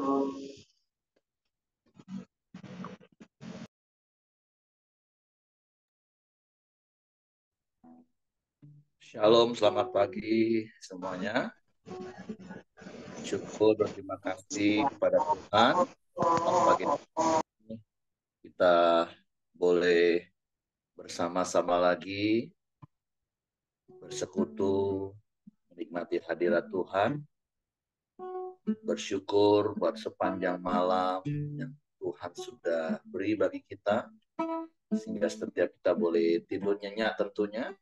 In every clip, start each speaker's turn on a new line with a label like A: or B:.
A: Shalom, selamat pagi semuanya. Syukur berterima kasih kepada Tuhan. Pagi ini kita boleh bersama-sama lagi bersekutu, menikmati hadirat Tuhan. Bersyukur buat sepanjang malam yang Tuhan sudah beri bagi kita, sehingga setiap kita boleh tidur nyenyak tentunya.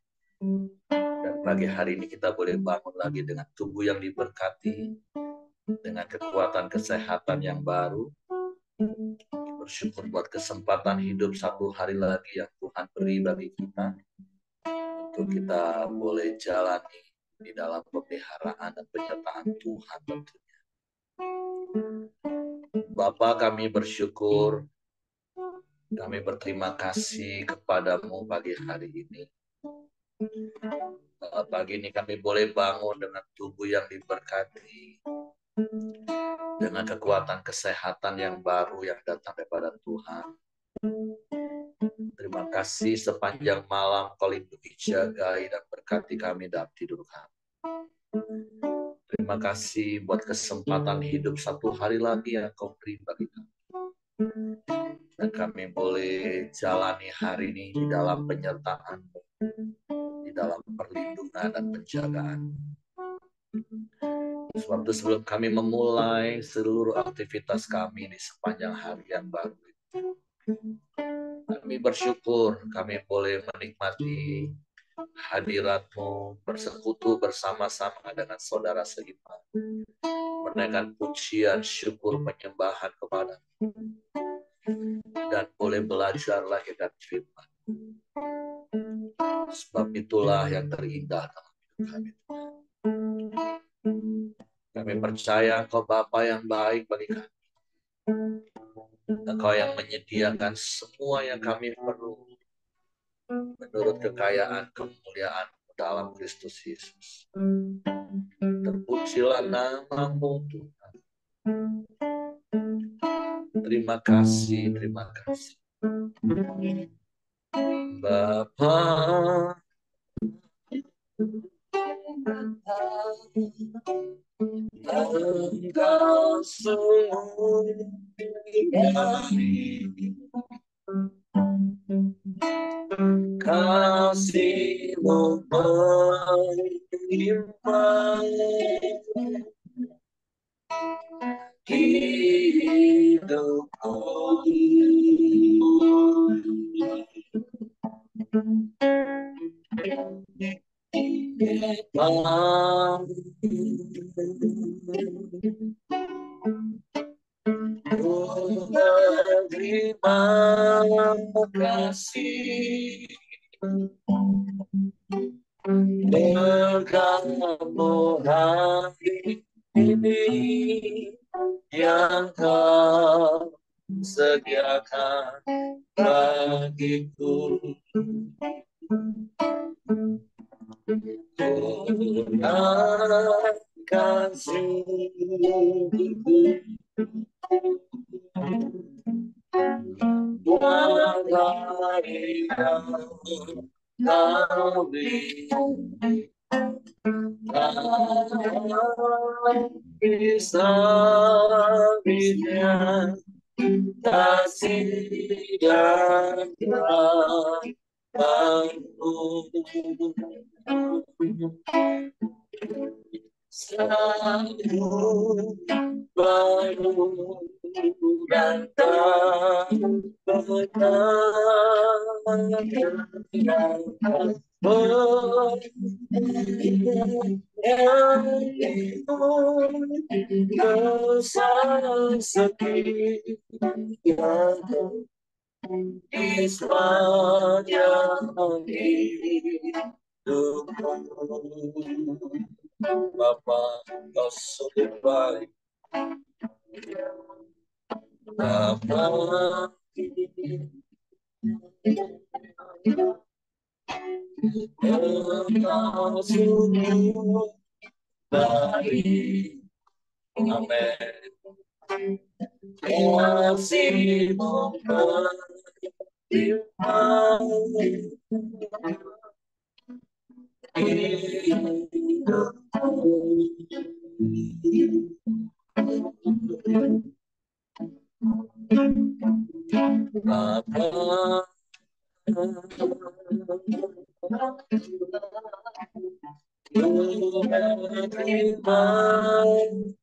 A: Dan pagi hari ini kita boleh bangun lagi dengan tubuh yang diberkati, dengan kekuatan kesehatan yang baru. Bersyukur buat kesempatan hidup satu hari lagi yang Tuhan beri bagi kita, untuk kita boleh jalani di dalam pemeliharaan dan penyertaan Tuhan tentunya. Bapa, kami bersyukur, kami berterima kasih kepadamu pagi hari ini. Pagi ini kami boleh bangun dengan tubuh yang diberkati, dengan kekuatan kesehatan yang baru yang datang daripada Tuhan. Terima kasih sepanjang malam Kau lindungi, jagai, dan berkati kami dalam tidur kami. Terima kasih buat kesempatan hidup satu hari lagi yang Kau beri bagi kami. Dan kami boleh jalani hari ini di dalam penyertaan-Mu, di dalam perlindungan dan penjagaan. Sebab itu sebelum kami memulai seluruh aktivitas kami di sepanjang hari yang baru itu, kami bersyukur kami boleh menikmati hadirat-Mu, bersekutu bersama-sama dengan saudara seiman, menaikkan pujian, syukur, penyembahan kepada-Mu, dan boleh belajar lagi dari firman. Sebab itulah yang terindah dalam hidup kami. Kami percaya Engkau Bapa yang baik bagi kami. Engkau yang menyediakan semua yang kami perlu menurut kekayaan kemuliaan dalam Kristus Yesus. Terpujilah nama-Mu Tuhan. Terima kasih, terima kasih. Bapa, Engkau sungguh baik, kasih-Mu melimpah, hidupku. Terima kasih berkat-Mu hari ini yang Kau sediakan bagiku. Tunaikan syukurku buat hari yang Kau beri. Kisah kasih dan rahmat-Mu selalu baru dan tak pernah dosa sekian di sepanjang hidupku. Bapa, Kau sungguh baik. Bapa, Engkau sungguh baik. Amin. kasih-Mu melimpah Bapa. Terima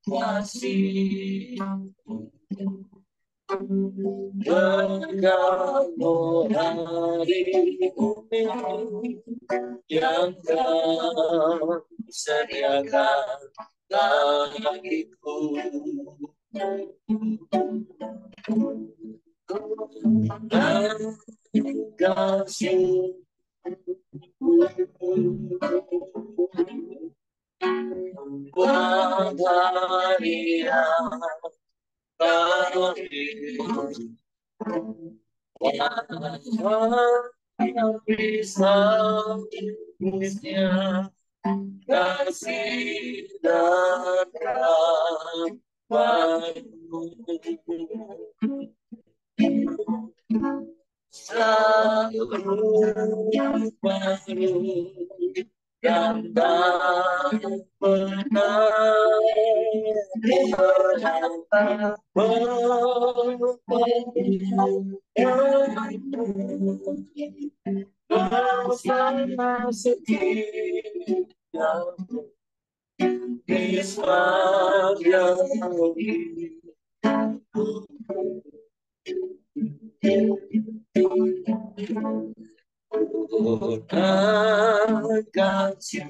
A: kasih Engkau hari ini yang Kau sediakan bagiku. Dan kasih buat hari yang yang bisa kasih dan rahmat-Mu selalu baru dan tak pernah bersama setia di sepanjang kasih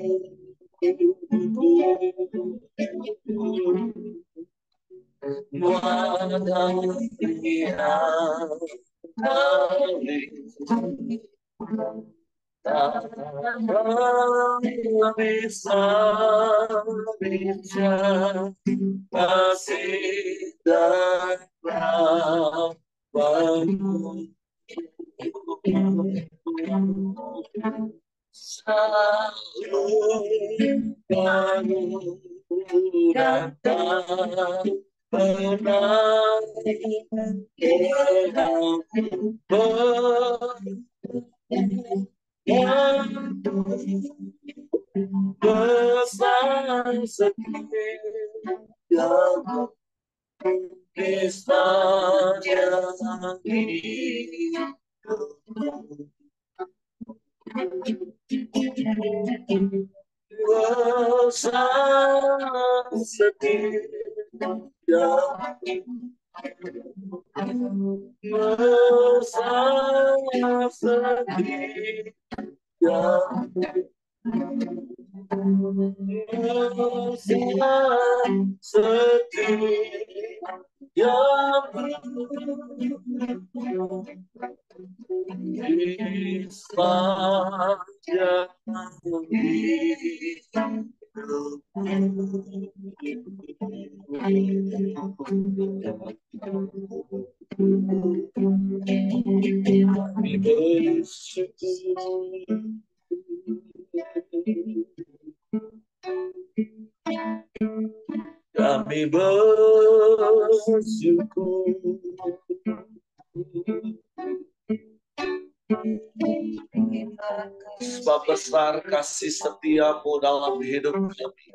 A: tak bisa bicara kasih dan rahmat-Mu selalu baru dan tak pernah besar setia di sepanjang hidup. Besar setia besar setia setia di sepanjang kami bersyukur. Kami bersyukur sebab besar kasih setia-Mu dalam hidup kami.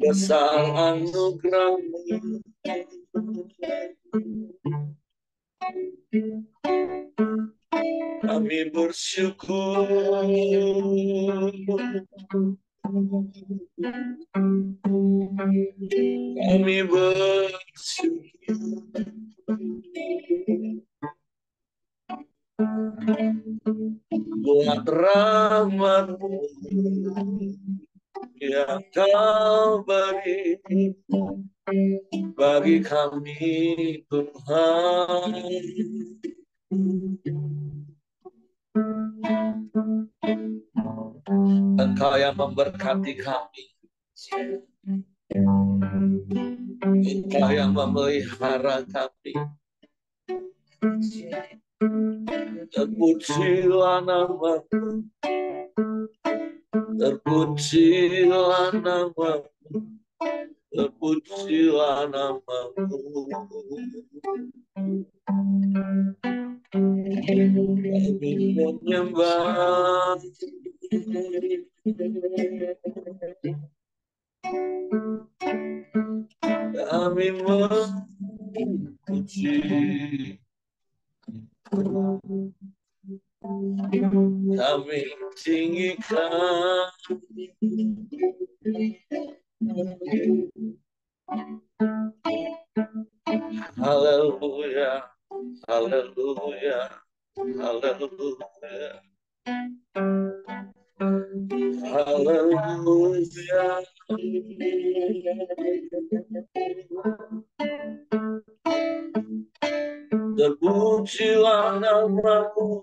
A: Besar anugerah-Mu. Kami bersyukur. Kami bersyukur buat rahmat-Mu yang Kau beri bagi kami, Tuhan. Engkau yang memberkati kami. Engkau yang memelihara kami. Terpujilah nama-Mu. Terpujilah nama-Mu. terpujilah namamu. Kami menyembah, kami memuji, kami tinggikan. Haleluya, haleluya, haleluya, haleluya. Terpujilah namamu,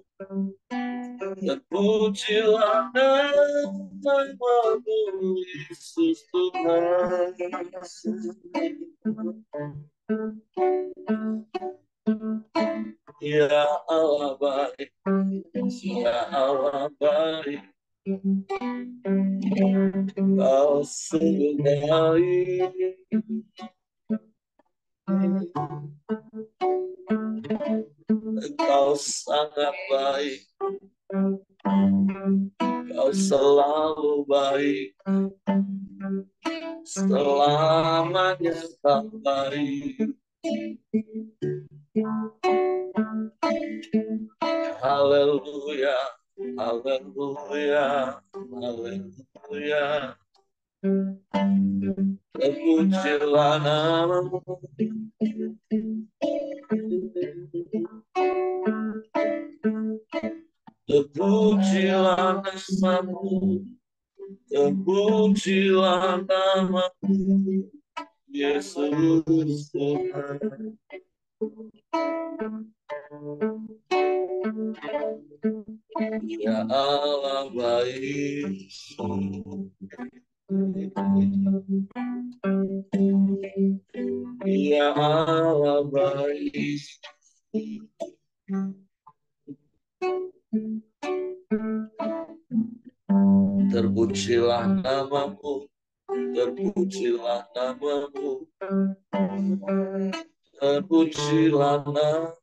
A: terpujilah namamu, Yesus Tuhan. Ya Allah baik, ya Allah baik, Kau sungguh baik, Kau sangat baik, Kau selalu baik, selamanya Kau baik. Haleluya, haleluya, haleluya. Terpujilah namamu, terpujilah namamu, terpujilah namamu, Yesus Tuhan. Ya Allah baik, ya Allah baik, terpujilah namamu, terpujilah namamu, terpujilah namamu.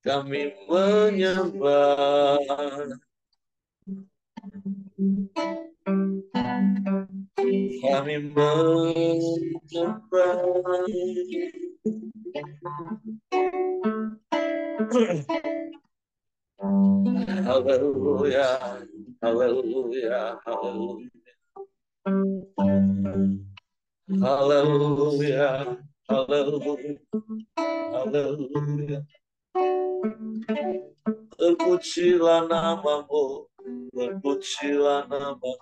A: Kami menyembah, kami menyembah. Haleluya, haleluya, haleluya, haleluya, haleluya, haleluya. Terpujilah namamu, terpujilah namamu,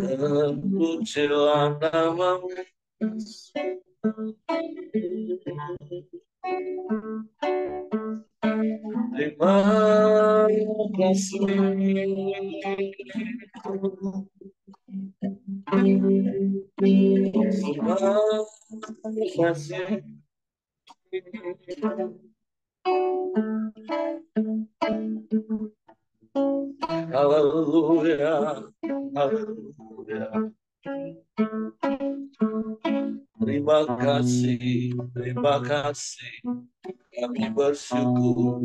A: terpujilah namamu. Terima kasih, terima kasih. Haleluya, haleluya. Terima kasih, terima kasih. Kami bersyukur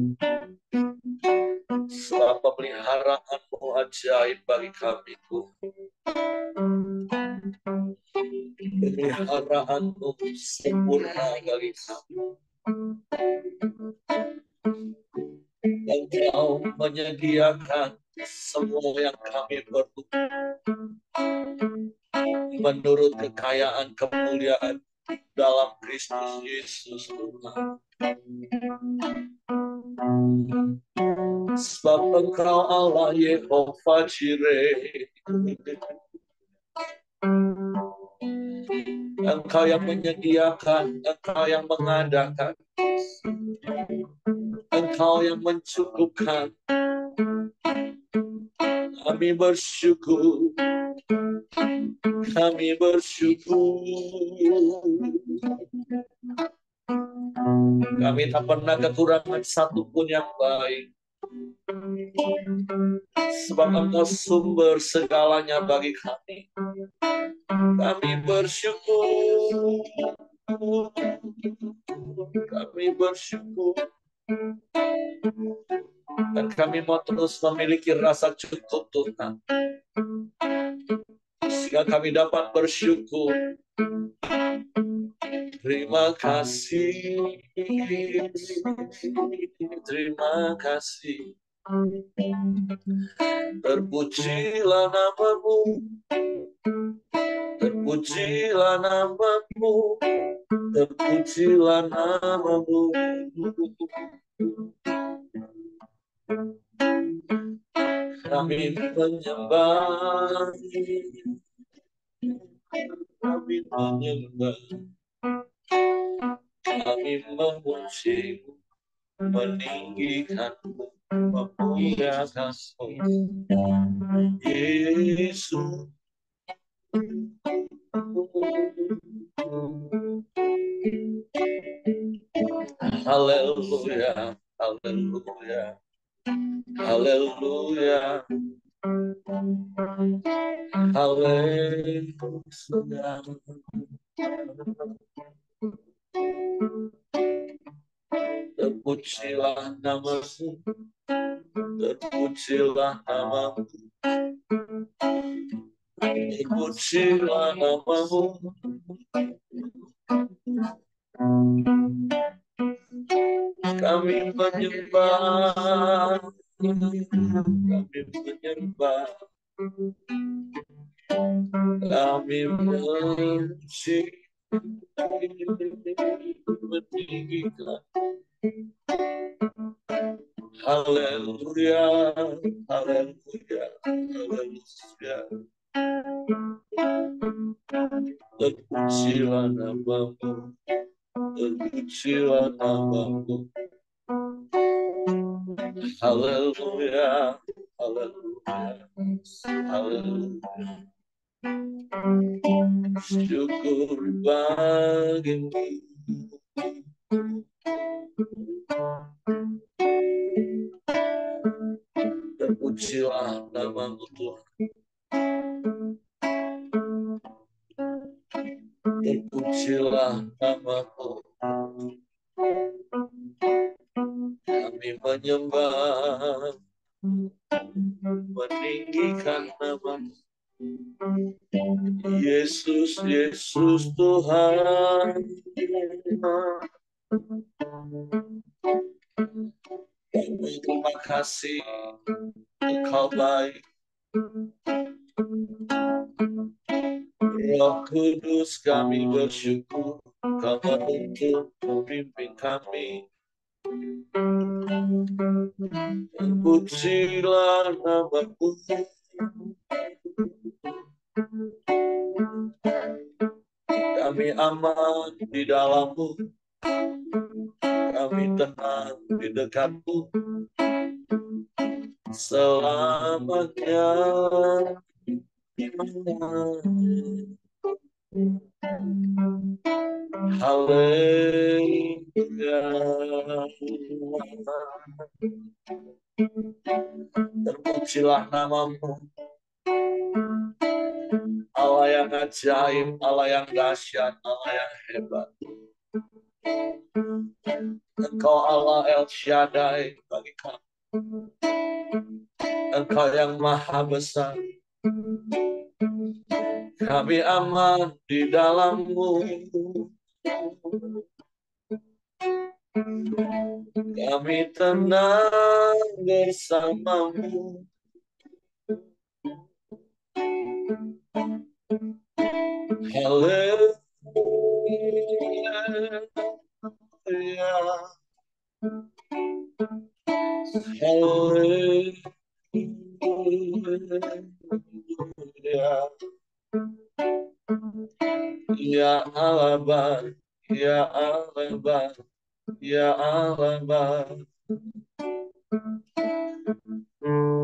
A: selama pemeliharaanmu ajaib bagi kami, Tuhan. Pemeliharaanmu sempurna bagi kami. Engkau menyediakan semua yang kami perlu menurut kekayaan kemuliaan dalam Kristus Yesus Tuhan. Sebab Engkau Allah Yehova Jireh, Engkau yang menyediakan, Engkau yang mengadakan, Engkau yang mencukupkan. Kami bersyukur, kami bersyukur. Kami tak pernah kekurangan satu pun yang baik. sebab Engkau sumber segalanya bagi kami. Kami bersyukur, kami bersyukur, dan kami mau terus memiliki rasa cukup Tuhan, sehingga kami dapat bersyukur. Terima kasih, terima kasih. Terpujilah namamu, terpujilah namamu, terpujilah namamu. Kami menyembah, kami menyembah, kami memuji, meninggikanmu, memuliakanmu, Yesus. Haleluya, haleluya, haleluya, haleluya. Terpujilah namamu, terpujilah namamu, terpujilah namamu. Kami menyembah, kami menyembah, kami memuji, meninggikan. Haleluya, haleluya, haleluya. Terpujilah namamu, terpujilah namamu. Haleluya, haleluya, haleluya. Syukur bagimu. Terpujilah namamu Tuhan. Terpujilah namamu. Kami menyembah, meninggikan namamu. Yesus, Yesus Tuhan. Terima kasih, Engkau baik. Roh Kudus, kami bersyukur Kau menuntun memimpin kami. Terpujilah namamu. Kami aman di dalam-Mu, kami tenang di dekat-Mu selamanya. Haleluya. Terpujilah namamu, Allah yang ajaib, Allah yang dahsyat, Allah yang hebat. Engkau Allah El Shaddai bagi kami. Engkau yang maha besar. Kami aman di dalam-Mu. Kami tenang bersama-Mu. Haleluya. Haleluya. Ya Allah, ya Allah, ya Allah.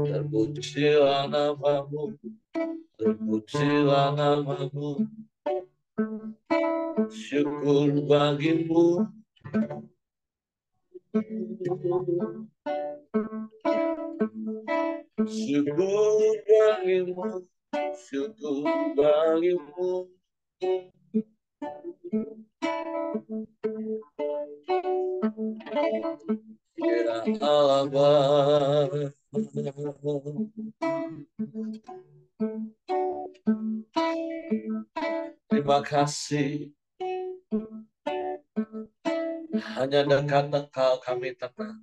A: Terpujilah namamu, terpujilah namamu. Syukur bagimu. Syukur bagimu, syukur bagimu. Ya Allah, terima kasih. Hanya dekat Engkau kami tenang.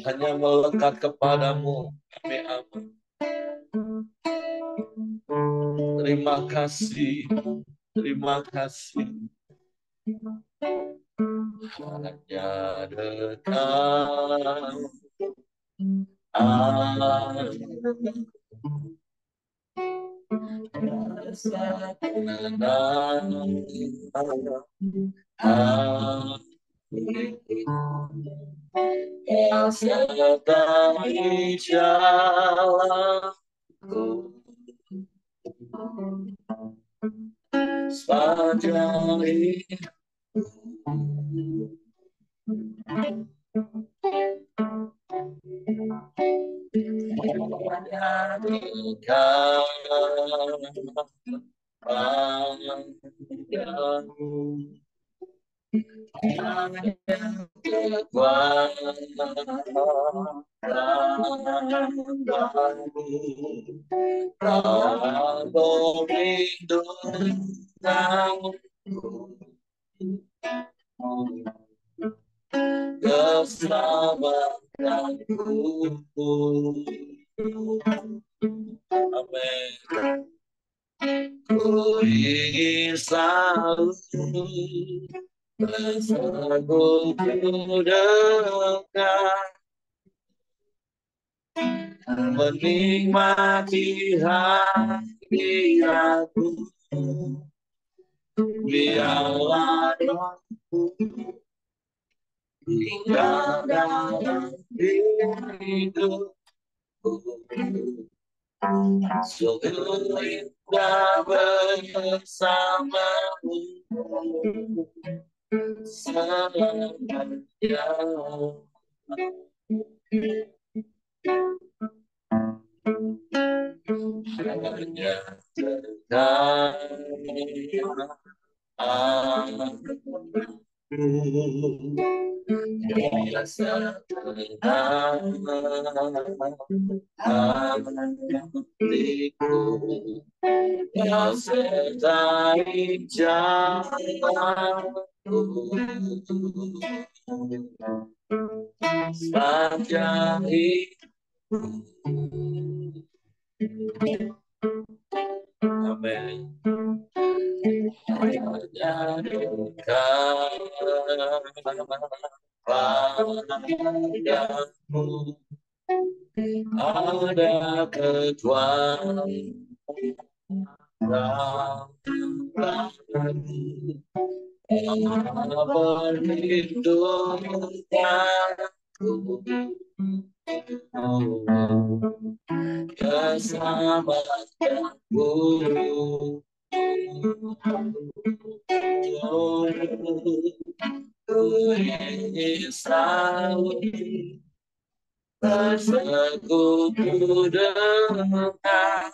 A: Hanya melekat kepadamu kami aman. Terima kasih, terima kasih. Hanya dekat rasa tenang yang sertai jalanku sepanjang hidup. Amin. Ku ingin selalu bersekutu dekat, menikmati hadiratmu. Biarlah rohku tinggal dalam hidupku. Sungguh indah bersamamu selamanya. Hanya dekat biasa tenang hatiku, kau sertai jalanku sepanjang hidup. Amin. Hanya dekat padamu ada ketuaan perlindunganku, keselamatanku. Ku ingin selalu bersekutu dekat,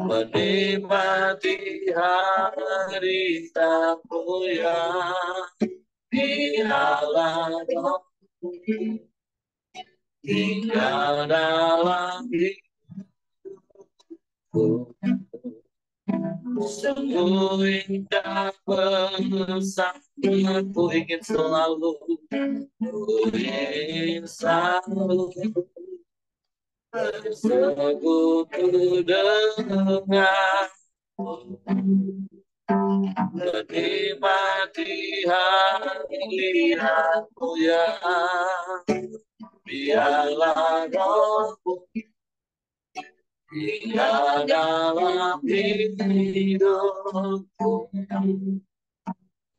A: menikmati hadiratmu yang biarlah rohku tinggal dalam hidupku. Sungguh indah bersamamu, ku ingin selalu, ku ingin selalu bersekutu denganmu, menikmati hadiratmu yang biarlah rohku tinggal dalam hidupku.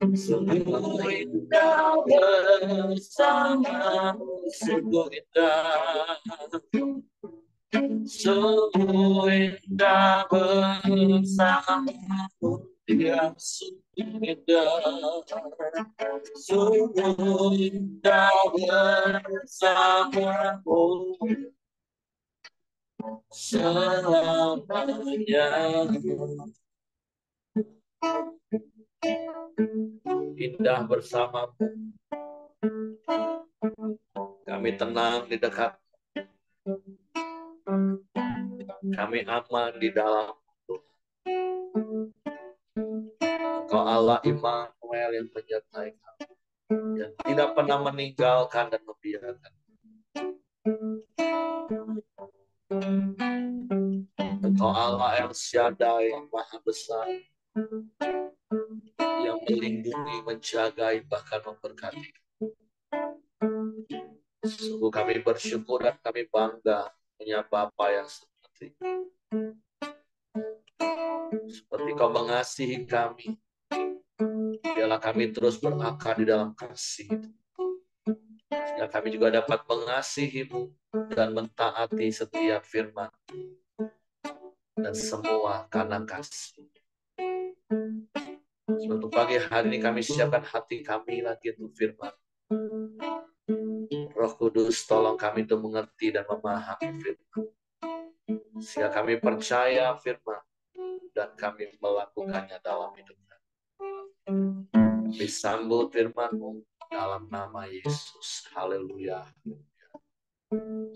A: Sungguh indah bersamamu, sungguh indah, sungguh indah bersamamu. Dia indah, sungguh indah bersamamu selamanya. Indah bersamamu, kami tenang di dekat, kami aman di dalam. Engkau Allah Immanuel yang menyertai kami, yang tidak pernah meninggalkan dan membiarkan. Engkau Allah El Shaddai yang maha besar, yang melindungi, menjagai, bahkan memberkati. Sungguh kami bersyukur dan kami bangga punya Bapa yang seperti Kau mengasihi kami. Biarlah kami terus berakar di dalam kasih itu. Sehingga kami juga dapat mengasihi-Mu dan mentaati setiap firman dan semua karena kasih. Suatu pagi hari ini kami siapkan hati kami lagi untuk firman. Roh Kudus tolong kami untuk mengerti dan memahami firman. Sehingga kami percaya firman dan kami melakukannya dalam hidup kami. Kami sambut firman-Mu dalam nama Yesus. Haleluya.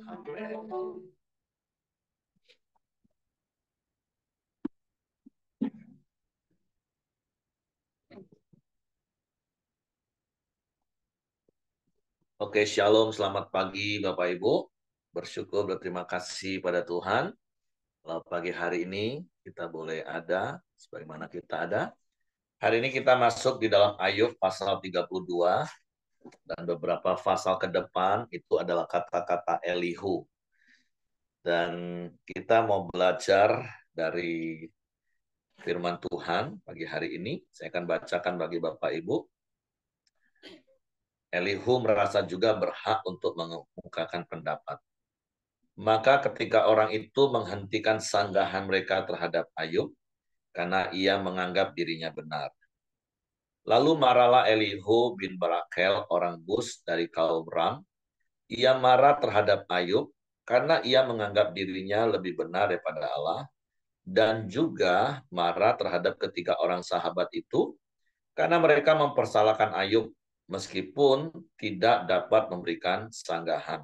A: Amin. Oke, shalom, selamat pagi Bapak Ibu. Bersyukur, berterima kasih pada Tuhan. Pagi hari ini kita boleh ada, sebagaimana kita ada. Hari ini kita masuk di dalam Ayub pasal 32, dan beberapa pasal ke depan itu adalah kata-kata Elihu. Dan kita mau belajar dari firman Tuhan pagi hari ini. Saya akan bacakan bagi Bapak Ibu. Elihu merasa juga berhak untuk mengemukakan pendapat. Maka ketika orang itu menghentikan sanggahan mereka terhadap Ayub, karena ia menganggap dirinya benar. Lalu marahlah Elihu bin Barakel, orang Bus dari kaum Ram. Ia marah terhadap Ayub, karena ia menganggap dirinya lebih benar daripada Allah, dan juga marah terhadap ketiga orang sahabat itu, karena mereka mempersalahkan Ayub, meskipun tidak dapat memberikan sanggahan.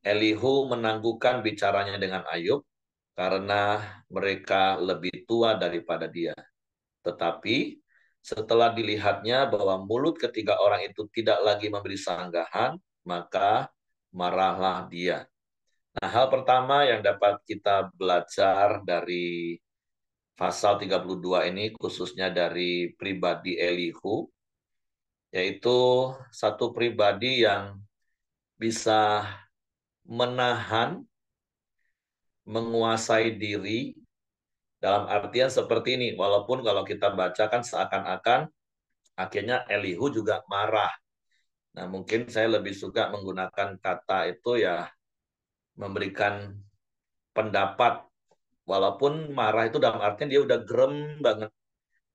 A: Elihu menangguhkan bicaranya dengan Ayub, karena mereka lebih tua daripada dia. Tetapi setelah dilihatnya bahwa mulut ketiga orang itu tidak lagi memberi sanggahan, maka marahlah dia. Nah, hal pertama yang dapat kita belajar dari pasal 32 ini, khususnya dari pribadi Elihu, yaitu satu pribadi yang bisa menahan, menguasai diri, dalam artian seperti ini. Walaupun kalau kita bacakan seakan-akan akhirnya Elihu juga marah. Nah, mungkin saya lebih suka menggunakan kata itu ya memberikan pendapat. Walaupun marah itu dalam artian dia udah gerem banget.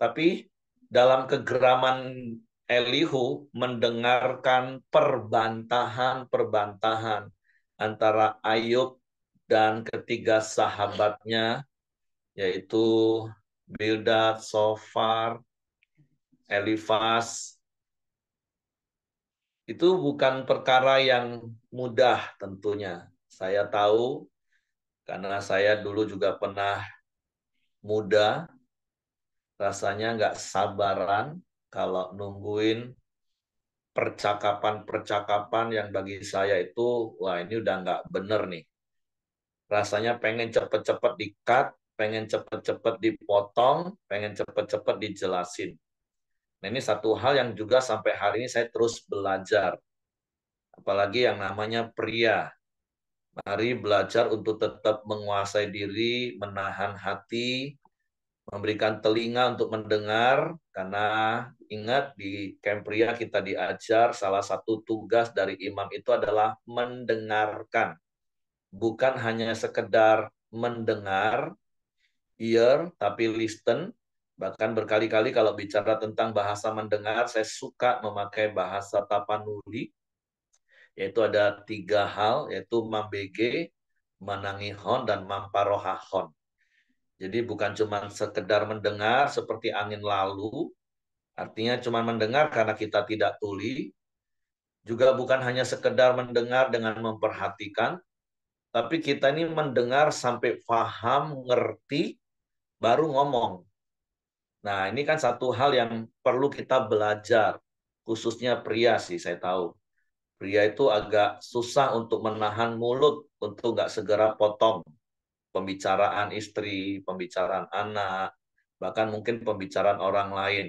A: Tapi dalam kegeraman Elihu mendengarkan perbantahan antara Ayub dan ketiga sahabatnya, yaitu Bildad, Sofar, Elifas. Itu bukan perkara yang mudah tentunya. Saya tahu karena saya dulu juga pernah muda, rasanya nggak sabaran kalau nungguin percakapan-percakapan yang bagi saya itu, wah ini udah nggak bener nih. Rasanya pengen cepet-cepet di-cut, pengen cepet-cepet dipotong, pengen cepet-cepet dijelasin. Nah, ini satu hal yang juga sampai hari ini saya terus belajar. Apalagi yang namanya pria. Mari belajar untuk tetap menguasai diri, menahan hati, memberikan telinga untuk mendengar, karena ingat di camp pria kita diajar salah satu tugas dari imam itu adalah mendengarkan. Bukan hanya sekedar mendengar, ear, tapi listen, Bahkan berkali-kali kalau bicara tentang bahasa mendengar, saya suka memakai bahasa Tapanuli, yaitu ada 3 hal, yaitu mambege, manangihon, dan mamparohahon. Jadi bukan cuma sekedar mendengar seperti angin lalu, artinya cuma mendengar karena kita tidak tuli, juga bukan hanya sekedar mendengar dengan memperhatikan, tapi kita ini mendengar sampai paham, ngerti, baru ngomong. Nah, ini kan satu hal yang perlu kita belajar, khususnya pria sih, saya tahu. Pria itu agak susah untuk menahan mulut, untuk nggak segera potong pembicaraan istri, pembicaraan anak, bahkan mungkin pembicaraan orang lain.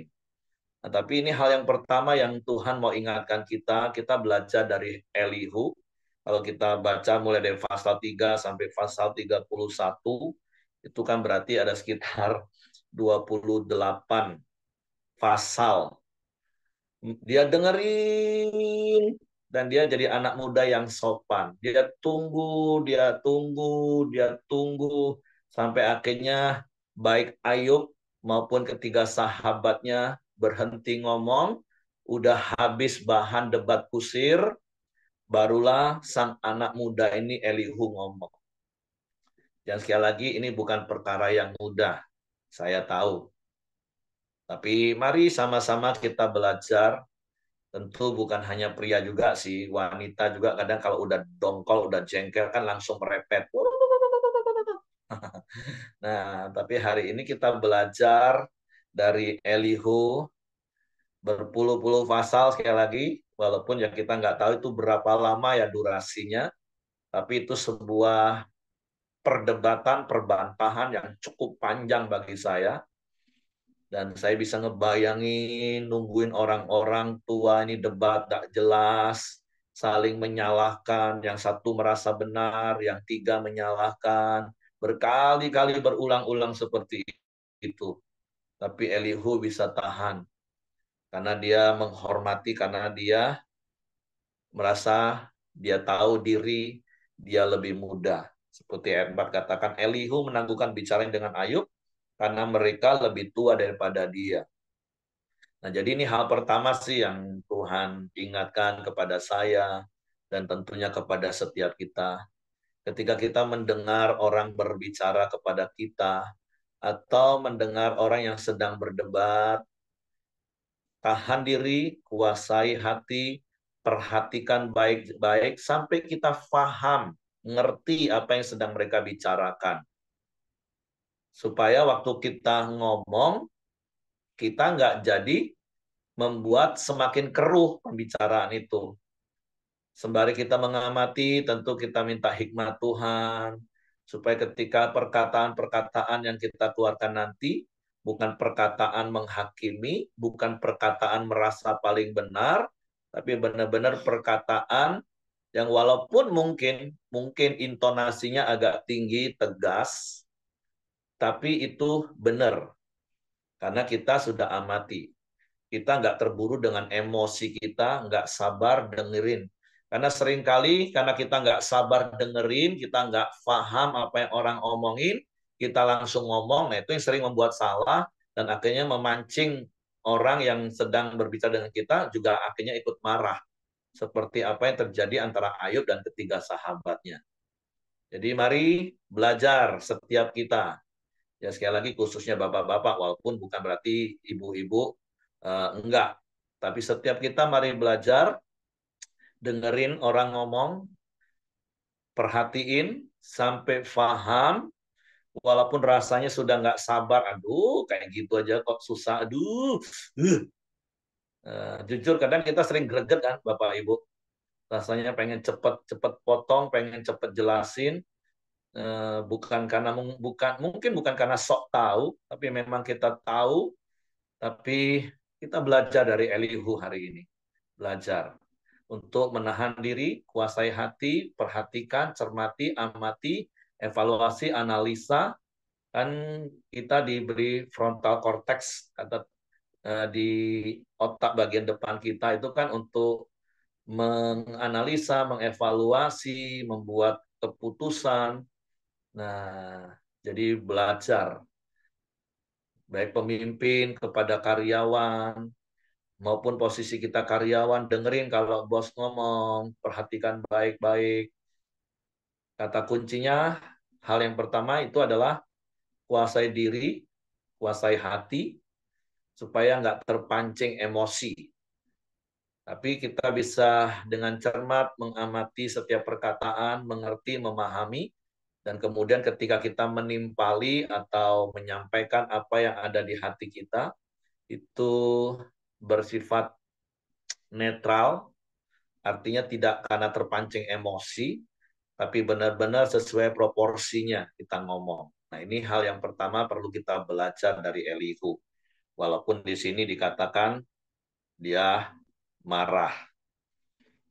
A: Nah, tapi ini hal yang pertama yang Tuhan mau ingatkan kita belajar dari Elihu. Kalau kita baca mulai dari pasal 3 sampai pasal 31, itu kan berarti ada sekitar 28 pasal. Dia dengerin, dan dia jadi anak muda yang sopan. Dia tunggu, dia tunggu, sampai akhirnya baik Ayub maupun ketiga sahabatnya berhenti ngomong, udah habis bahan debat kusir, barulah sang anak muda ini Elihu ngomong. Dan sekali lagi ini bukan perkara yang mudah, saya tahu. Tapi mari sama-sama kita belajar. Tentu bukan hanya pria juga sih, wanita juga kadang kalau udah dongkol, udah jengkel kan langsung merepet. Nah, tapi hari ini kita belajar dari Elihu berpuluh-puluh pasal sekali lagi, walaupun ya kita nggak tahu itu berapa lama ya durasinya, tapi itu sebuah perdebatan, perbantahan yang cukup panjang bagi saya. Dan saya bisa ngebayangin nungguin orang-orang tua ini debat gak jelas, saling menyalahkan, yang satu merasa benar, yang tiga menyalahkan, berkali-kali berulang-ulang seperti itu. Tapi Elihu bisa tahan, karena dia menghormati, karena dia merasa dia tahu diri, dia lebih muda. Seperti ayat 4 katakan, Elihu menangguhkan bicara dengan Ayub, karena mereka lebih tua daripada dia. Nah, jadi ini hal pertama sih yang Tuhan ingatkan kepada saya dan tentunya kepada setiap kita. Ketika kita mendengar orang berbicara kepada kita atau mendengar orang yang sedang berdebat, tahan diri, kuasai hati, perhatikan baik-baik sampai kita paham, ngerti apa yang sedang mereka bicarakan. Supaya waktu kita ngomong, kita nggak jadi membuat semakin keruh pembicaraan itu. Sembari kita mengamati, tentu kita minta hikmat Tuhan, supaya ketika perkataan-perkataan yang kita keluarkan nanti, bukan perkataan menghakimi, bukan perkataan merasa paling benar, tapi benar-benar perkataan yang walaupun mungkin intonasinya agak tinggi, tegas, tapi itu benar. Karena kita sudah amati. Kita nggak terburu dengan emosi kita, nggak sabar dengerin. Karena seringkali karena kita nggak sabar dengerin, kita nggak paham apa yang orang omongin, kita langsung ngomong. Nah, itu yang sering membuat salah dan akhirnya memancing orang yang sedang berbicara dengan kita juga akhirnya ikut marah. Seperti apa yang terjadi antara Ayub dan ketiga sahabatnya. Jadi mari belajar setiap kita. Ya sekali lagi khususnya bapak-bapak, walaupun bukan berarti ibu-ibu enggak. Tapi setiap kita mari belajar, dengerin orang ngomong, perhatiin, sampai paham, walaupun rasanya sudah nggak sabar, aduh kayak gitu aja kok susah, aduh. Jujur kadang kita sering greget kan Bapak Ibu, rasanya pengen cepet-cepet potong, pengen cepet jelasin, bukan karena mungkin bukan karena sok tahu, tapi memang kita tahu, tapi kita belajar dari Elihu hari ini. Belajar untuk menahan diri, kuasai hati, perhatikan, cermati, amati, evaluasi, analisa. Kan kita diberi frontal cortex atau di otak bagian depan kita itu kan untuk menganalisa, mengevaluasi, membuat keputusan. Nah, jadi belajar baik pemimpin kepada karyawan, maupun posisi kita karyawan, dengerin kalau bos ngomong, perhatikan baik-baik. Kata kuncinya, hal yang pertama itu adalah kuasai diri, kuasai hati, supaya nggak terpancing emosi. Tapi kita bisa dengan cermat mengamati setiap perkataan, mengerti, memahami, dan kemudian ketika kita menimpali atau menyampaikan apa yang ada di hati kita, itu bersifat netral, artinya tidak karena terpancing emosi, tapi benar-benar sesuai proporsinya kita ngomong. Nah, ini hal yang pertama perlu kita belajar dari Elihu. Walaupun di sini dikatakan dia marah.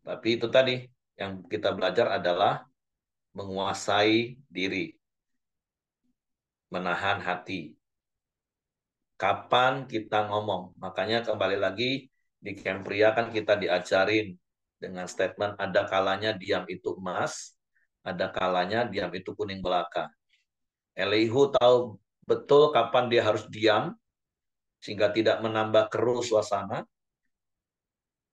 A: Tapi itu tadi, yang kita belajar adalah menguasai diri, menahan hati. Kapan kita ngomong? Makanya kembali lagi, di camp pria kan kita diajarin dengan statement ada kalanya diam itu emas, ada kalanya diam itu kuning belaka. Elihu tahu betul kapan dia harus diam, sehingga tidak menambah keruh suasana,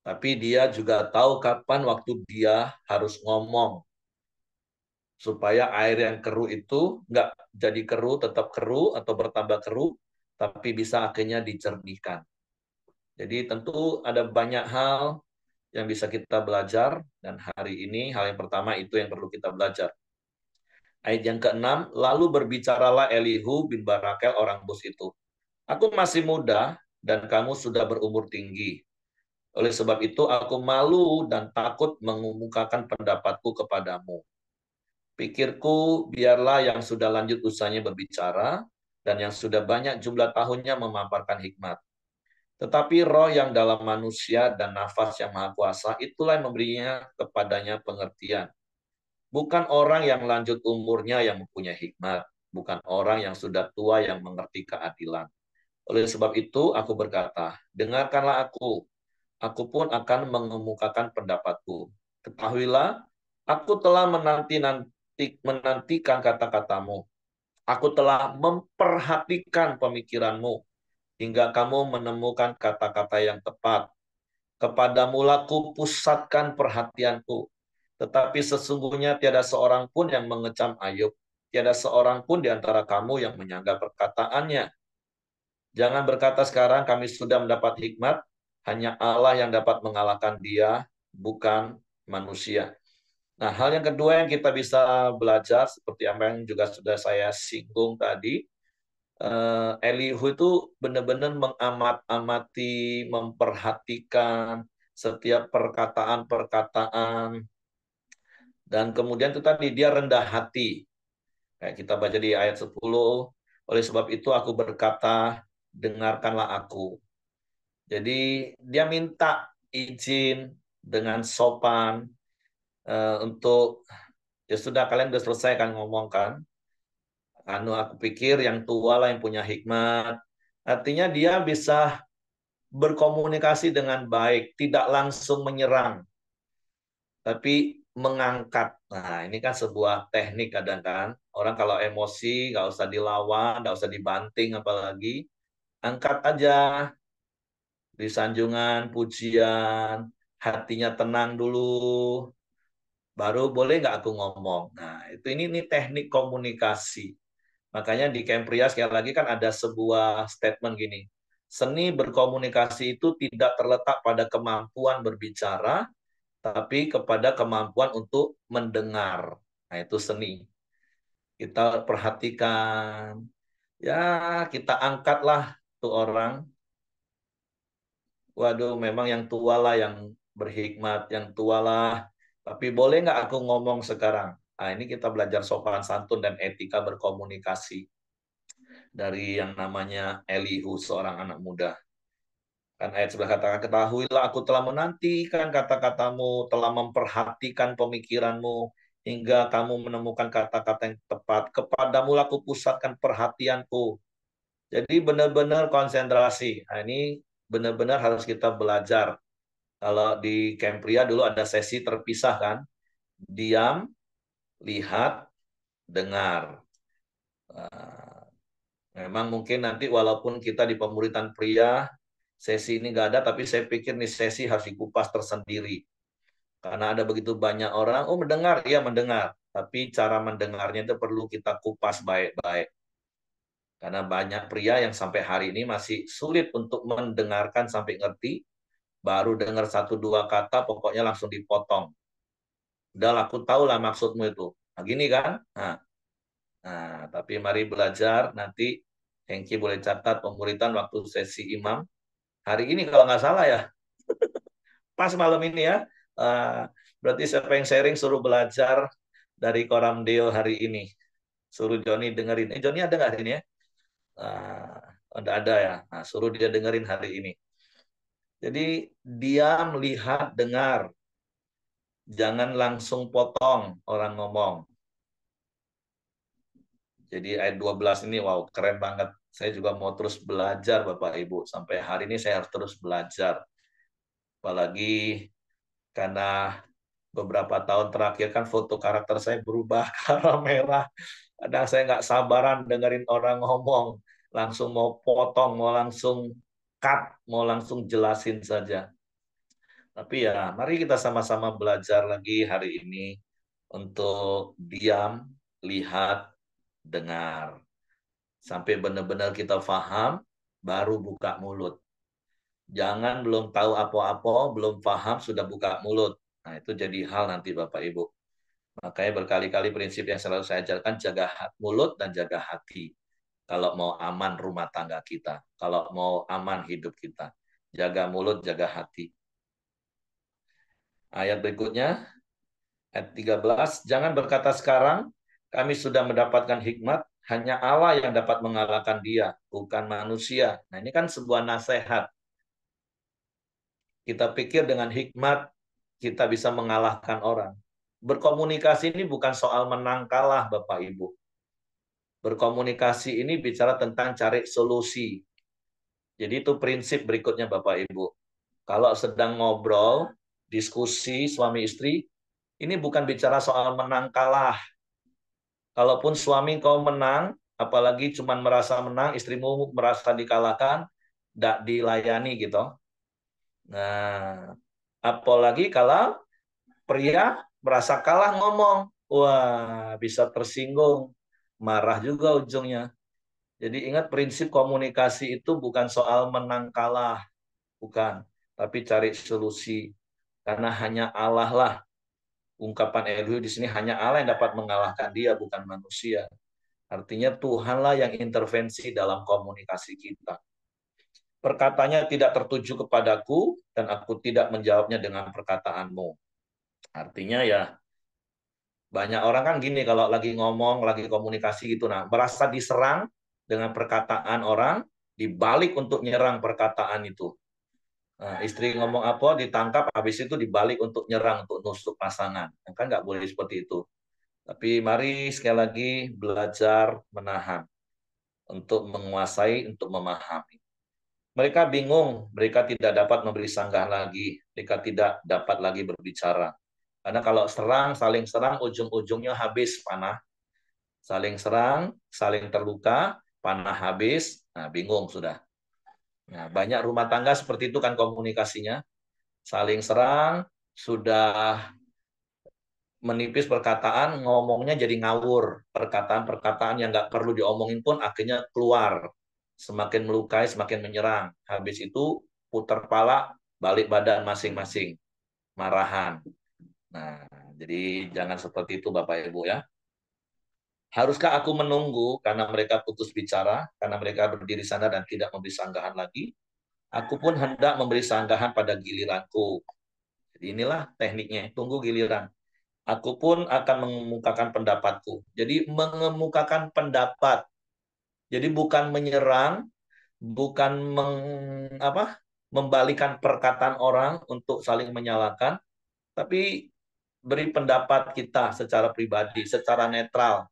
A: tapi dia juga tahu kapan waktu dia harus ngomong, supaya air yang keruh itu nggak jadi keruh, tetap keruh atau bertambah keruh, tapi bisa akhirnya dicernihkan. Jadi tentu ada banyak hal yang bisa kita belajar, dan hari ini hal yang pertama itu yang perlu kita belajar. Ayat yang keenam, lalu berbicaralah Elihu bin Barakel orang Bus itu. Aku masih muda dan kamu sudah berumur tinggi. Oleh sebab itu aku malu dan takut mengemukakan pendapatku kepadamu. Pikirku biarlah yang sudah lanjut usianya berbicara dan yang sudah banyak jumlah tahunnya memaparkan hikmat. Tetapi roh yang dalam manusia dan nafas yang maha kuasa itulah yang memberinya kepadanya pengertian. Bukan orang yang lanjut umurnya yang mempunyai hikmat, bukan orang yang sudah tua yang mengerti keadilan. Oleh sebab itu aku berkata, dengarkanlah aku pun akan mengemukakan pendapatku. Ketahuilah, aku telah menantikan kata-katamu. Aku telah memperhatikan pemikiranmu, hingga kamu menemukan kata-kata yang tepat. Kepadamulah ku pusatkan perhatianku. Tetapi sesungguhnya tiada seorang pun yang mengecam Ayub. Tiada seorang pun di antara kamu yang menyanggah perkataannya. Jangan berkata sekarang kami sudah mendapat hikmat, hanya Allah yang dapat mengalahkan dia, bukan manusia. Nah, hal yang kedua yang kita bisa belajar, seperti apa yang juga sudah saya singgung tadi, Elihu itu benar-benar mengamat-amati, memperhatikan setiap perkataan-perkataan, dan kemudian itu tadi dia rendah hati. Kayak kita baca di ayat 10, oleh sebab itu aku berkata, dengarkanlah aku. Jadi dia minta izin dengan sopan untuk ya sudah kalian sudah selesai kan ngomong kan. Aku pikir yang tua lah yang punya hikmat. Artinya dia bisa berkomunikasi dengan baik, tidak langsung menyerang, tapi mengangkat. Nah, ini kan sebuah teknik kadang kan. Orang kalau emosi nggak usah dilawan, nggak usah dibanting apalagi. Angkat aja di sanjungan, pujian, hatinya tenang dulu, baru boleh nggak aku ngomong. Nah, ini teknik komunikasi. Makanya di Kempria sekali lagi kan ada sebuah statement gini. Seni berkomunikasi itu tidak terletak pada kemampuan berbicara, tapi kepada kemampuan untuk mendengar. Nah, itu seni. Kita perhatikan, ya kita angkatlah tuh orang. Waduh, memang yang tua lah yang berhikmat, yang tua lah. Tapi boleh nggak aku ngomong sekarang? Nah, ini kita belajar sopan santun dan etika berkomunikasi dari yang namanya Elihu, seorang anak muda. Kan ayat 11 katakan, ketahuilah aku telah menantikan kata-katamu, telah memperhatikan pemikiranmu, hingga kamu menemukan kata-kata yang tepat. Kepadamu aku pusatkan perhatianku. Jadi benar-benar konsentrasi. Nah, ini benar-benar harus kita belajar. Kalau di Kempria dulu ada sesi terpisah kan, diam, lihat, dengar. Memang mungkin nanti walaupun kita di pemuritan pria, sesi ini nggak ada, tapi saya pikir nih sesi harus dikupas tersendiri. Karena ada begitu banyak orang, oh mendengar, iya mendengar. Tapi cara mendengarnya itu perlu kita kupas baik-baik. Karena banyak pria yang sampai hari ini masih sulit untuk mendengarkan sampai ngerti, baru dengar satu dua kata, pokoknya langsung dipotong. Udah aku tahu lah maksudmu itu. Nah, gini kan? Nah, tapi mari belajar nanti. Hengki boleh catat pemuritan waktu sesi imam. Hari ini kalau nggak salah ya, pas malam ini ya. Uh, Berarti siapa yang sharing suruh belajar dari Koram Deo hari ini. Suruh Joni dengerin. Joni ada nggak hari ini ya? Ada ya. Nah, suruh dia dengerin hari ini. Jadi dia melihat, dengar. Jangan langsung potong orang ngomong. Jadi ayat 12 ini, wow, keren banget. Saya juga mau terus belajar, Bapak Ibu. Sampai hari ini saya harus terus belajar. Apalagi karena beberapa tahun terakhir kan foto karakter saya berubah ke arah merah. Kadang saya nggak sabaran dengerin orang ngomong. Langsung mau potong, mau langsung cut, mau langsung jelasin saja. Tapi ya, mari kita sama-sama belajar lagi hari ini untuk diam, lihat, dengar. Sampai benar-benar kita paham, baru buka mulut. Jangan belum tahu apa-apa, belum paham, sudah buka mulut. Nah, itu jadi hal nanti Bapak Ibu. Makanya berkali-kali prinsip yang selalu saya ajarkan, jaga mulut dan jaga hati. Kalau mau aman rumah tangga kita. Kalau mau aman hidup kita. Jaga mulut, jaga hati. Ayat berikutnya, ayat 13. Jangan berkata sekarang, kami sudah mendapatkan hikmat, hanya Allah yang dapat mengalahkan dia, bukan manusia. Nah, ini kan sebuah nasihat. Kita pikir dengan hikmat kita bisa mengalahkan orang. Berkomunikasi ini bukan soal menang kalah, Bapak Ibu. Berkomunikasi ini bicara tentang cari solusi. Jadi itu prinsip berikutnya Bapak Ibu. Kalau sedang ngobrol, diskusi suami istri, ini bukan bicara soal menang kalah. Kalaupun suami kau menang, apalagi cuma merasa menang, istrimu merasa dikalahkan, tidak dilayani gitu. Nah, apalagi kalau pria merasa kalah ngomong, wah bisa tersinggung, marah juga ujungnya. Jadi ingat prinsip komunikasi itu bukan soal menang kalah, bukan, tapi cari solusi. Karena hanya Allah lah, ungkapan Elohim di sini hanya Allah yang dapat mengalahkan dia, bukan manusia. Artinya Tuhanlah yang intervensi dalam komunikasi kita. Perkataannya tidak tertuju kepadaku, dan aku tidak menjawabnya dengan perkataanmu. Artinya ya, banyak orang kan gini kalau lagi ngomong, lagi komunikasi gitu, nah merasa diserang dengan perkataan orang, dibalik untuk nyerang perkataan itu. Nah, istri ngomong apa, ditangkap, habis itu dibalik untuk nyerang, untuk nusuk pasangan. Kan nggak boleh seperti itu. Tapi mari sekali lagi belajar menahan, untuk menguasai, untuk memahami. Mereka bingung, mereka tidak dapat memberi sanggahan lagi, mereka tidak dapat lagi berbicara. Karena kalau serang, saling serang, ujung-ujungnya habis panah. Saling serang, saling terluka, panah habis, nah bingung sudah. Nah, banyak rumah tangga seperti itu kan komunikasinya. Saling serang, sudah menipis perkataan, ngomongnya jadi ngawur. Perkataan-perkataan yang nggak perlu diomongin pun akhirnya keluar. Semakin melukai, semakin menyerang. Habis itu putar pala, balik badan masing-masing. Marahan. Nah, jadi jangan seperti itu Bapak Ibu ya. Haruskah aku menunggu karena mereka putus bicara, karena mereka berdiri sana dan tidak memberi sanggahan lagi? Aku pun hendak memberi sanggahan pada giliranku. Jadi inilah tekniknya, tunggu giliran. Aku pun akan mengemukakan pendapatku. Jadi mengemukakan pendapat. Jadi bukan menyerang, bukan membalikan perkataan orang untuk saling menyalahkan, tapi beri pendapat kita secara pribadi, secara netral.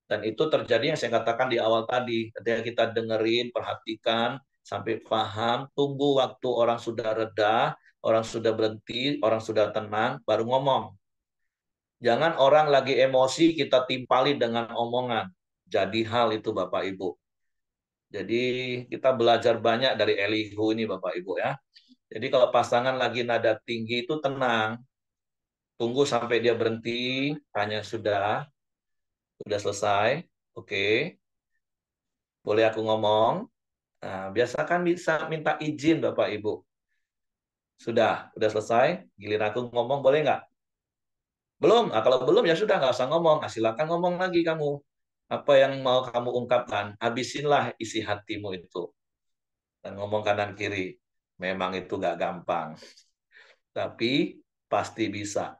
A: Dan itu terjadi yang saya katakan di awal tadi. Ketika kita dengerin, perhatikan, sampai paham, tunggu waktu orang sudah reda, orang sudah berhenti, orang sudah tenang, baru ngomong. Jangan orang lagi emosi, kita timpali dengan omongan. Jadi hal itu Bapak Ibu. Jadi kita belajar banyak dari Elihu ini Bapak Ibu ya. Jadi kalau pasangan lagi nada tinggi itu tenang, tunggu sampai dia berhenti, hanya sudah selesai. Oke, boleh aku ngomong? Nah, biasakan bisa minta izin Bapak Ibu. Sudah selesai. Giliran aku ngomong boleh nggak? Belum. Nah, kalau belum ya sudah nggak usah ngomong. Nah, silakan ngomong lagi kamu. Apa yang mau kamu ungkapkan? Habisinlah isi hatimu itu. Dan ngomong kanan kiri. Memang itu nggak gampang. Tapi pasti bisa.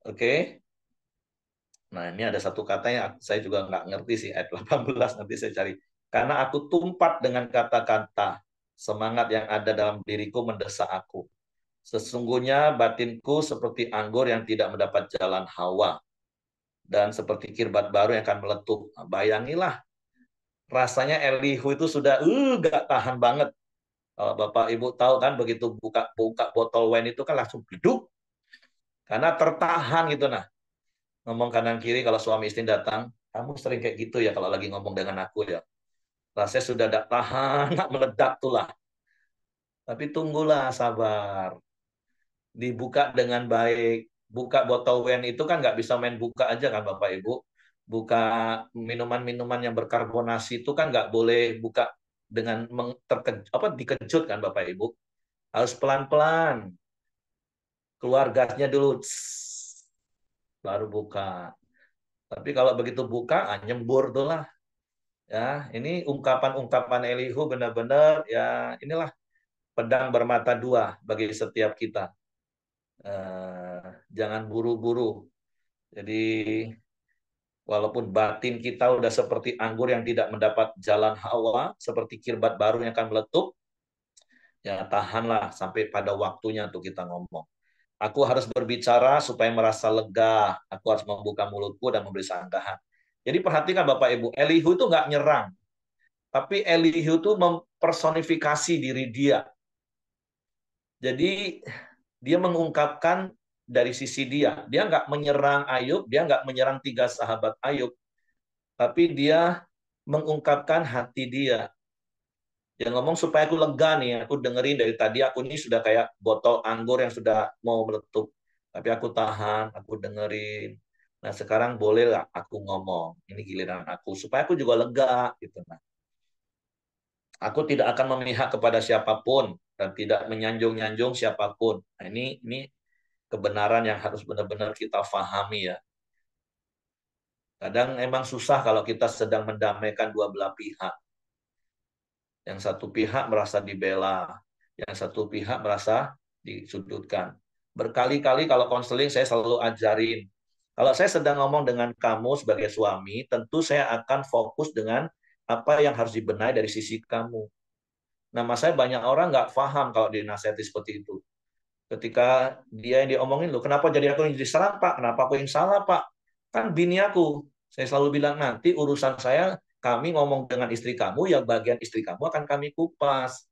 A: Oke? Nah, ini ada satu kata yang saya juga nggak ngerti sih, ayat 18, nanti saya cari. Karena aku tumpat dengan kata-kata, semangat yang ada dalam diriku mendesak aku. Sesungguhnya batinku seperti anggur yang tidak mendapat jalan hawa, dan seperti kirbat baru yang akan meletup. Nah, bayangilah, rasanya Elihu itu sudah gak tahan banget. Kalau Bapak Ibu tahu kan, begitu buka buka botol wine itu kan langsung duduk, karena tertahan gitu. Nah, ngomong kanan kiri kalau suami istri datang, kamu sering kayak gitu ya kalau lagi ngomong dengan aku ya. Rasanya sudah tidak tahan, nggak meledak tuh lah. Tapi tunggulah sabar. Dibuka dengan baik. Buka botol wine itu kan nggak bisa main buka aja kan Bapak Ibu. Buka minuman-minuman yang berkarbonasi itu kan nggak boleh buka dengan dikejut kan Bapak Ibu. Harus pelan-pelan. Keluar gasnya dulu. Baru buka. Tapi kalau begitu buka, nyembur tuh lah. Ya, ini ungkapan-ungkapan Elihu benar-benar ya inilah pedang bermata dua bagi setiap kita. Jangan buru-buru. Jadi walaupun batin kita udah seperti anggur yang tidak mendapat jalan hawa, seperti kirbat baru yang akan meletup, ya tahanlah sampai pada waktunya untuk kita ngomong. Aku harus berbicara supaya merasa lega. Aku harus membuka mulutku dan memberi sanggahan. Jadi perhatikan Bapak Ibu, Elihu itu nggak nyerang. Tapi Elihu itu mempersonifikasi diri dia. Jadi dia mengungkapkan dari sisi dia. Dia nggak menyerang Ayub, dia nggak menyerang tiga sahabat Ayub. Tapi dia mengungkapkan hati dia. Dia ngomong supaya aku lega nih, aku dengerin dari tadi aku ini sudah kayak botol anggur yang sudah mau meletup. Tapi aku tahan, aku dengerin. Nah sekarang bolehlah aku ngomong. Ini giliran aku, supaya aku juga lega. Gitu. Nah, aku tidak akan memihak kepada siapapun dan tidak menyanjung-nyanjung siapapun. Nah, ini kebenaran yang harus benar-benar kita pahami ya. Kadang emang susah kalau kita sedang mendamaikan dua belah pihak. Yang satu pihak merasa dibela, yang satu pihak merasa disudutkan. Berkali-kali kalau konseling saya selalu ajarin, kalau saya sedang ngomong dengan kamu sebagai suami, tentu saya akan fokus dengan apa yang harus dibenahi dari sisi kamu. Nah, saya banyak orang nggak paham kalau dinasihati seperti itu. Ketika dia yang diomongin, loh, kenapa jadi aku yang diserang, Pak? Kenapa aku yang salah, Pak? Kan bini aku. Saya selalu bilang, nanti urusan saya, kami ngomong dengan istri kamu, ya bagian istri kamu akan kami kupas.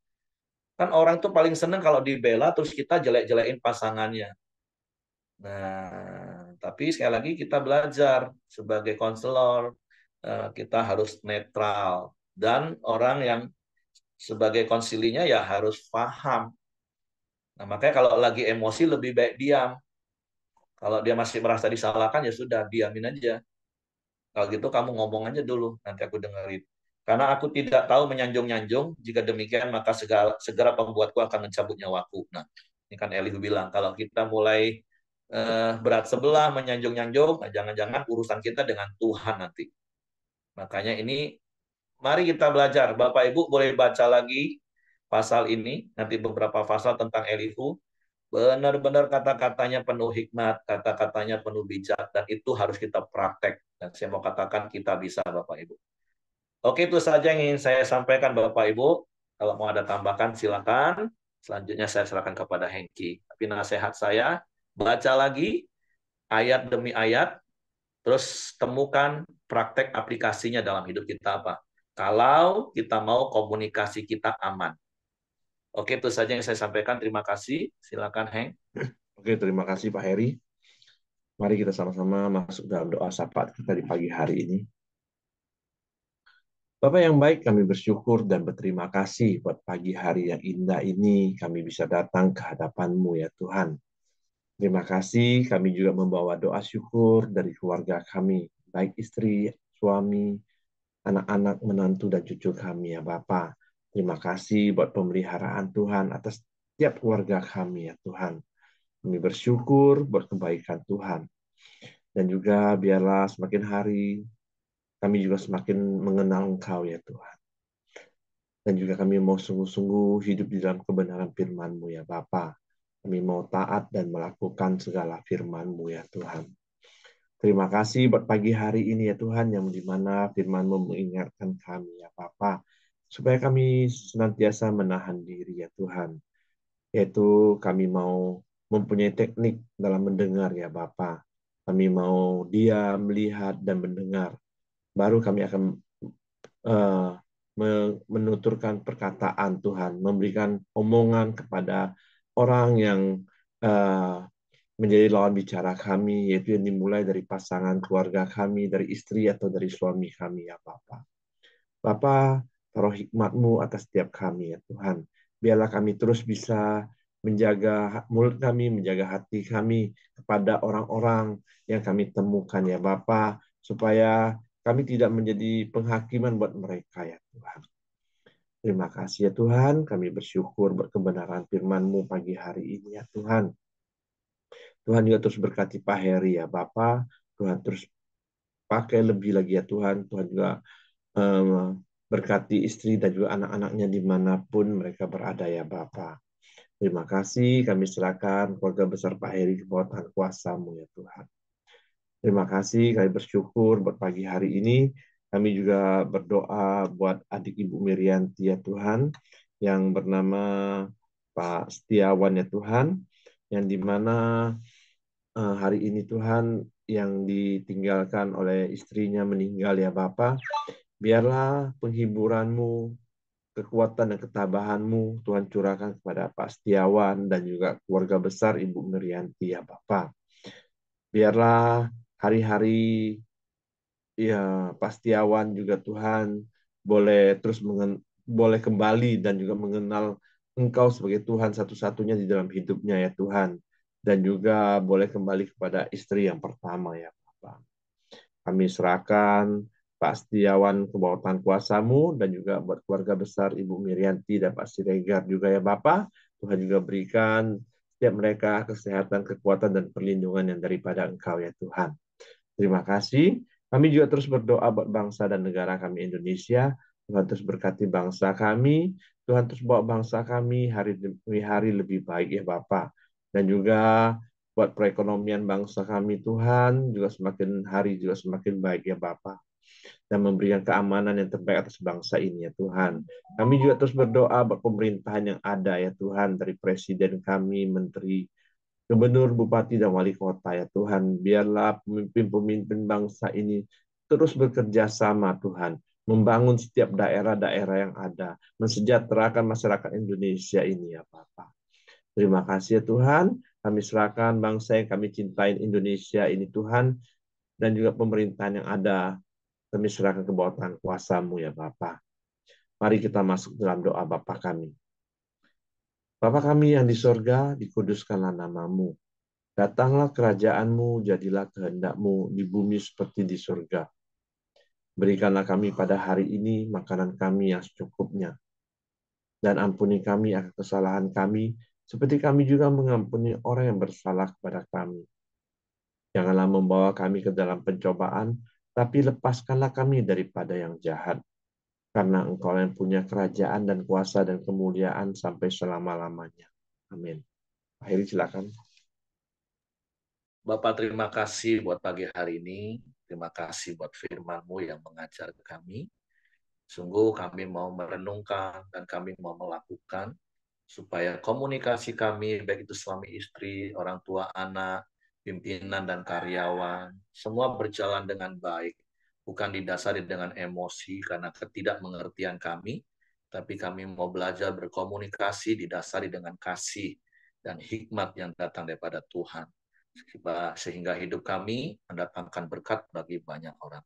A: Kan orang itu paling seneng kalau dibela, terus kita jelek-jelekin pasangannya. Nah, tapi sekali lagi kita belajar sebagai konselor, kita harus netral. Dan orang yang sebagai konsilinya ya harus paham. Nah, makanya kalau lagi emosi lebih baik diam. Kalau dia masih merasa disalahkan ya sudah diamin aja. Kalau gitu kamu ngomong aja dulu, nanti aku dengerin. Karena aku tidak tahu menyanjung-nyanjung, jika demikian maka segera pembuatku akan mencabut nyawaku. Nah, ini kan Elihu bilang, kalau kita mulai berat sebelah menyanjung-nyanjung, nah jangan-jangan urusan kita dengan Tuhan nanti. Makanya ini, mari kita belajar. Bapak Ibu boleh baca lagi pasal ini, nanti beberapa pasal tentang Elihu. Benar-benar kata-katanya penuh hikmat, kata-katanya penuh bijak, dan itu harus kita praktek. Dan saya mau katakan kita bisa, Bapak Ibu. Oke, itu saja yang ingin saya sampaikan, Bapak Ibu. Kalau mau ada tambahan, silakan. Selanjutnya saya serahkan kepada Hengki. Tapi nasihat saya, baca lagi ayat demi ayat, terus temukan praktek aplikasinya dalam hidup kita apa. Kalau kita mau komunikasi kita aman. Oke, itu saja yang saya sampaikan. Terima kasih. Silakan, Heng.
B: Oke, terima kasih Pak Heri. Mari kita sama-sama masuk dalam doa syafaat kita di pagi hari ini. Bapak yang baik, kami bersyukur dan berterima kasih buat pagi hari yang indah ini. Kami bisa datang ke hadapan-Mu ya Tuhan. Terima kasih, kami juga membawa doa syukur dari keluarga kami, baik istri, suami, anak-anak, menantu, dan cucu kami ya Bapa. Terima kasih buat pemeliharaan Tuhan atas setiap keluarga kami ya Tuhan. Kami bersyukur buat kebaikan Tuhan. Dan juga biarlah semakin hari kami juga semakin mengenal Engkau ya Tuhan. Dan juga kami mau sungguh-sungguh hidup di dalam kebenaran firman-Mu ya Bapa. Kami mau taat dan melakukan segala firman-Mu ya Tuhan. Terima kasih buat pagi hari ini ya Tuhan, yang dimana firman-Mu mengingatkan kami ya Bapa, supaya kami senantiasa menahan diri ya Tuhan. Yaitu kami mau mempunyai teknik dalam mendengar ya Bapa. Kami mau diam, melihat, dan mendengar. Baru kami akan uh, menuturkan perkataan Tuhan, memberikan omongan kepada orang yang uh, menjadi lawan bicara kami, yaitu yang dimulai dari pasangan keluarga kami, dari istri atau dari suami kami ya Bapa. Bapa, taruh hikmat-Mu atas setiap kami ya Tuhan. Biarlah kami terus bisa menjaga mulut kami, menjaga hati kami kepada orang-orang yang kami temukan ya Bapa, supaya kami tidak menjadi penghakiman buat mereka ya Tuhan. Terima kasih ya Tuhan, kami bersyukur buat kebenaran firman-Mu pagi hari ini ya Tuhan. Tuhan juga terus berkati Pak Heri ya Bapak. Tuhan terus pakai lebih lagi ya Tuhan. Tuhan juga berkati istri dan juga anak-anaknya dimanapun mereka berada ya Bapak. Terima kasih, kami serahkan keluarga besar Pak Heri ke bawah Tuhan kuasa-Mu ya Tuhan. Terima kasih, kami bersyukur buat pagi hari ini. Kami juga berdoa buat adik Ibu Mirianti ya Tuhan, yang bernama Pak Setiawan ya Tuhan, yang dimana hari ini Tuhan yang ditinggalkan oleh istrinya meninggal ya Bapa. Biarlah penghiburan-Mu, kekuatan dan ketabahan-Mu Tuhan curahkan kepada Pak Setiawan dan juga keluarga besar Ibu Mirianti ya Bapa. Biarlah hari-hari ya Pak Setiawan juga Tuhan boleh terus boleh kembali dan juga mengenal Engkau sebagai Tuhan satu-satunya di dalam hidupnya ya Tuhan. Dan juga boleh kembali kepada istri yang pertama ya Bapak. Kami serahkan Pak Setiawan ke bawah tangan kuasa-Mu dan juga buat keluarga besar Ibu Mirianti dan Pak Siregar juga ya Bapak. Tuhan juga berikan setiap mereka kesehatan, kekuatan, dan perlindungan yang daripada Engkau ya Tuhan. Terima kasih. Kami juga terus berdoa buat bangsa dan negara kami Indonesia. Tuhan terus berkati bangsa kami. Tuhan terus bawa bangsa kami hari demi hari lebih baik ya Bapak. Dan juga buat perekonomian bangsa kami Tuhan juga semakin hari juga semakin baik ya Bapak. Dan memberikan keamanan yang terbaik atas bangsa ini ya Tuhan. Kami juga terus berdoa buat pemerintahan yang ada ya Tuhan, dari presiden kami, menteri, gubernur, bupati, dan wali kota ya Tuhan. Biarlah pemimpin-pemimpin bangsa ini terus bekerja sama Tuhan, membangun setiap daerah-daerah yang ada, mensejahterakan masyarakat Indonesia ini ya Bapak. Terima kasih ya Tuhan, kami serahkan bangsa yang kami cintai Indonesia ini Tuhan, dan juga pemerintahan yang ada, kami serahkan ke bawah tangan kuasa-Mu ya Bapak. Mari kita masuk dalam doa Bapa kami. Bapa kami yang di sorga, dikuduskanlah nama-Mu. Datanglah kerajaan-Mu, jadilah kehendak-Mu di bumi seperti di surga. Berikanlah kami pada hari ini makanan kami yang secukupnya. Dan ampuni kami akan kesalahan kami, seperti kami juga mengampuni orang yang bersalah kepada kami. Janganlah membawa kami ke dalam pencobaan, tapi lepaskanlah kami daripada yang jahat. Karena Engkau yang punya kerajaan dan kuasa dan kemuliaan sampai selama-lamanya. Amin. Akhirnya silakan.
A: Bapak, terima kasih buat pagi hari ini. Terima kasih buat firman-Mu yang mengajar kami. Sungguh kami mau merenungkan dan kami mau melakukan supaya komunikasi kami, baik itu suami istri, orang tua anak, pimpinan dan karyawan, semua berjalan dengan baik. Bukan didasari dengan emosi karena ketidakmengertian kami, tapi kami mau belajar berkomunikasi didasari dengan kasih dan hikmat yang datang daripada Tuhan. Sehingga hidup kami mendatangkan berkat bagi banyak orang.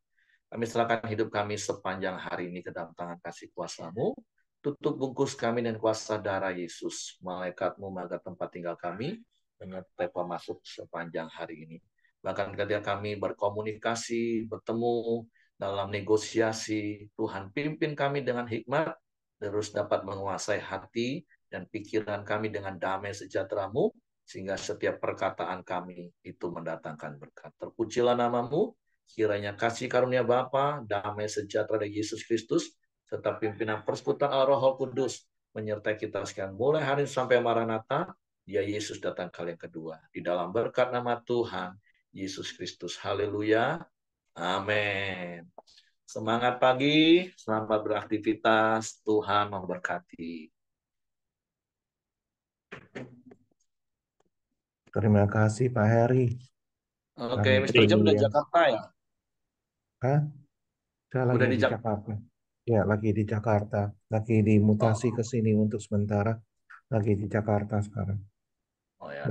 A: Kami serahkan hidup kami sepanjang hari ini ke dalam tangan kasih kuasa-Mu. Tutup bungkus kami dengan kuasa darah Yesus. Malaikat-Mu menjaga tempat tinggal kami, menyertai masuk sepanjang hari ini. Bahkan ketika kami berkomunikasi, bertemu, dalam negosiasi, Tuhan pimpin kami dengan hikmat, terus dapat menguasai hati dan pikiran kami dengan damai sejahtera-Mu, sehingga setiap perkataan kami itu mendatangkan berkat. Terpujilah nama-Mu, kiranya kasih karunia Bapa, damai sejahtera dari Yesus Kristus, serta pimpinan persekutuan Roh Kudus menyertai kita sekian mulai hari sampai Maranatha, dia Yesus datang kali yang kedua. Di dalam berkat nama Tuhan Yesus Kristus. Haleluya. Amin. Semangat pagi, selamat beraktivitas. Tuhan memberkati.
C: Terima kasih Pak Heri.
A: Oke, Mr. Jam udah Jakarta ya?
C: Hah? Saya lagi
A: Udah di
C: di Jakarta. Ya, lagi di Jakarta. Lagi dimutasi ke sini untuk sementara. Lagi di Jakarta sekarang.
A: Oh ya,